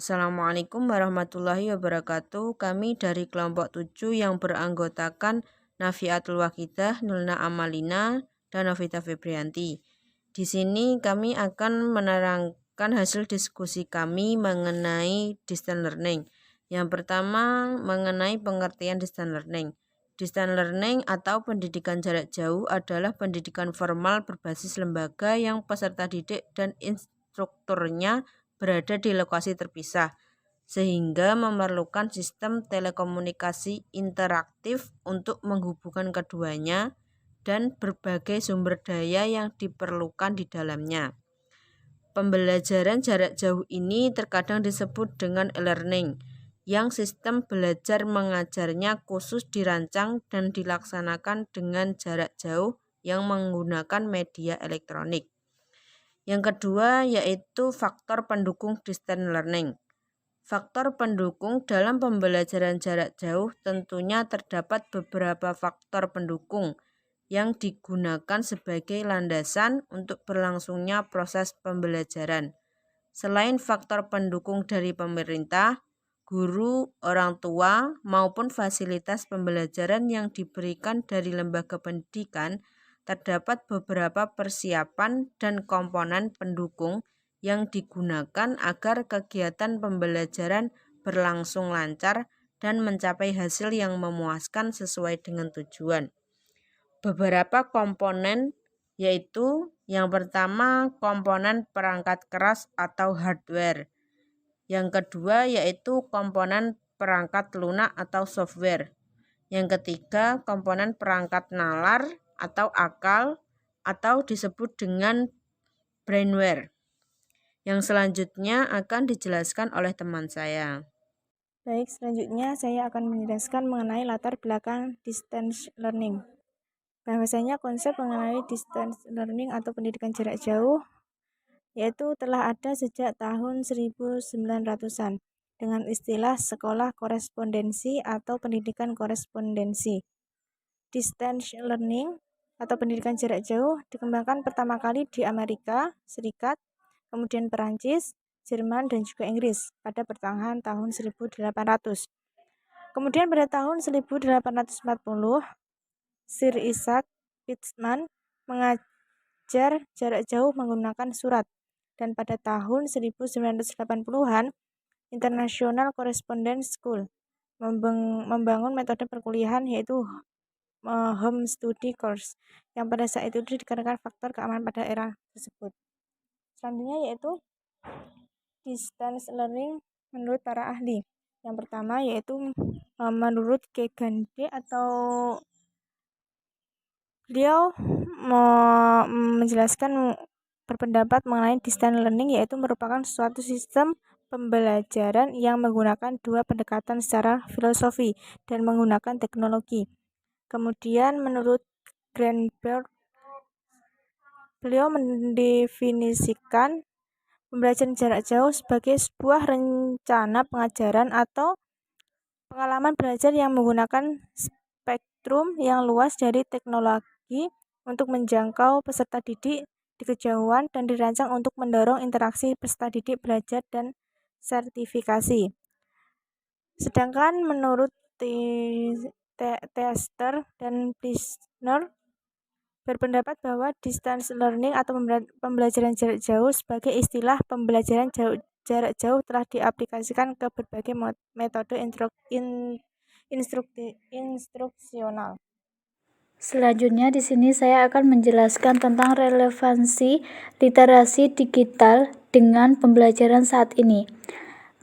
Assalamualaikum warahmatullahi wabarakatuh. Kami dari kelompok 7 yang beranggotakan Nafiatul Wahidah, Nulna Amalina, dan Novita Febrianti. Di sini kami akan menerangkan hasil diskusi kami mengenai distance learning. Yang pertama mengenai pengertian distance learning. Distance learning atau pendidikan jarak jauh adalah pendidikan formal berbasis lembaga yang peserta didik dan instrukturnya berada di lokasi terpisah, sehingga memerlukan sistem telekomunikasi interaktif untuk menghubungkan keduanya dan berbagai sumber daya yang diperlukan di dalamnya. Pembelajaran jarak jauh ini terkadang disebut dengan e-learning, yang sistem belajar mengajarnya khusus dirancang dan dilaksanakan dengan jarak jauh yang menggunakan media elektronik. Yang kedua yaitu faktor pendukung distance learning. Faktor pendukung dalam pembelajaran jarak jauh tentunya terdapat beberapa faktor pendukung yang digunakan sebagai landasan untuk berlangsungnya proses pembelajaran. Selain faktor pendukung dari pemerintah, guru, orang tua, maupun fasilitas pembelajaran yang diberikan dari lembaga pendidikan, terdapat beberapa persiapan dan komponen pendukung yang digunakan agar kegiatan pembelajaran berlangsung lancar dan mencapai hasil yang memuaskan sesuai dengan tujuan. Beberapa komponen yaitu yang pertama komponen perangkat keras atau hardware. Yang kedua yaitu komponen perangkat lunak atau software. Yang ketiga komponen perangkat nalar atau akal atau disebut dengan brainware. Yang selanjutnya akan dijelaskan oleh teman saya. Baik, selanjutnya saya akan menjelaskan mengenai latar belakang distance learning. Bahwasanya konsep mengenai distance learning atau pendidikan jarak jauh yaitu telah ada sejak tahun 1900-an dengan istilah sekolah korespondensi atau pendidikan korespondensi. Distance learning atau pendidikan jarak jauh dikembangkan pertama kali di Amerika Serikat, kemudian Perancis, Jerman, dan juga Inggris pada pertengahan tahun 1800. Kemudian pada tahun 1840, Sir Isaac Pitman mengajar jarak jauh menggunakan surat, dan pada tahun 1980-an, International Correspondence School membangun metode perkuliahan yaitu home study course yang pada saat itu dikarenakan faktor keamanan pada era tersebut. Selanjutnya yaitu distance learning menurut para ahli. Yang pertama yaitu menurut Kegande atau beliau menjelaskan berpendapat mengenai distance learning yaitu merupakan suatu sistem pembelajaran yang menggunakan dua pendekatan secara filosofi dan menggunakan teknologi. Kemudian menurut Greenberg, beliau mendefinisikan pembelajaran jarak jauh sebagai sebuah rencana pengajaran atau pengalaman belajar yang menggunakan spektrum yang luas dari teknologi untuk menjangkau peserta didik di kejauhan dan dirancang untuk mendorong interaksi peserta didik, belajar, dan sertifikasi. Sedangkan menurut Tester dan Plisner berpendapat bahwa distance learning atau pembelajaran jarak jauh sebagai istilah pembelajaran jarak jauh telah diaplikasikan ke berbagai metode instruksional. Selanjutnya di sini saya akan menjelaskan tentang relevansi literasi digital dengan pembelajaran saat ini.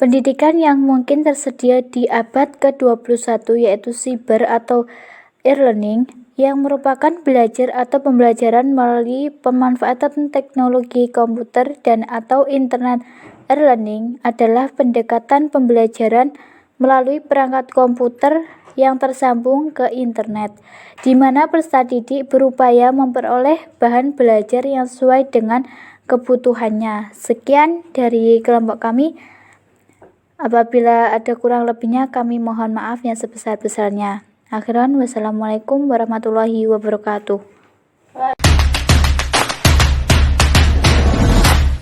Pendidikan yang mungkin tersedia di abad ke-21 yaitu cyber atau e-learning yang merupakan belajar atau pembelajaran melalui pemanfaatan teknologi komputer dan atau internet. E-learning adalah pendekatan pembelajaran melalui perangkat komputer yang tersambung ke internet, di mana peserta didik berupaya memperoleh bahan belajar yang sesuai dengan kebutuhannya. Sekian dari kelompok kami. Apabila ada kurang lebihnya, kami mohon maaf yang sebesar-besarnya. Akhiran, wassalamualaikum warahmatullahi wabarakatuh.